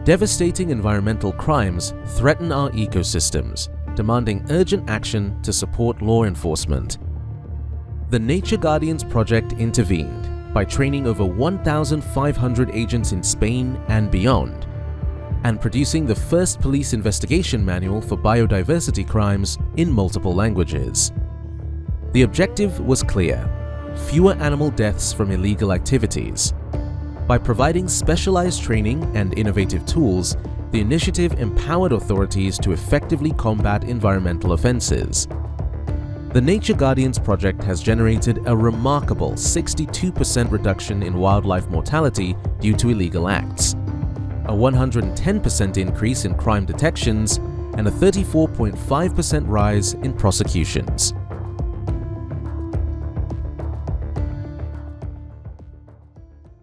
Devastating environmental crimes threaten our ecosystems, demanding urgent action to support law enforcement. The Nature Guardians Project intervened by training over 1,500 agents in Spain and beyond, and producing the first police investigation manual for biodiversity crimes in multiple languages. The objective was clear: fewer animal deaths from illegal activities. By providing specialized training and innovative tools, the initiative empowered authorities to effectively combat environmental offenses. The Nature Guardians Project has generated a remarkable 62% reduction in wildlife mortality due to illegal acts, a 110% increase in crime detections, and a 34.5% rise in prosecutions.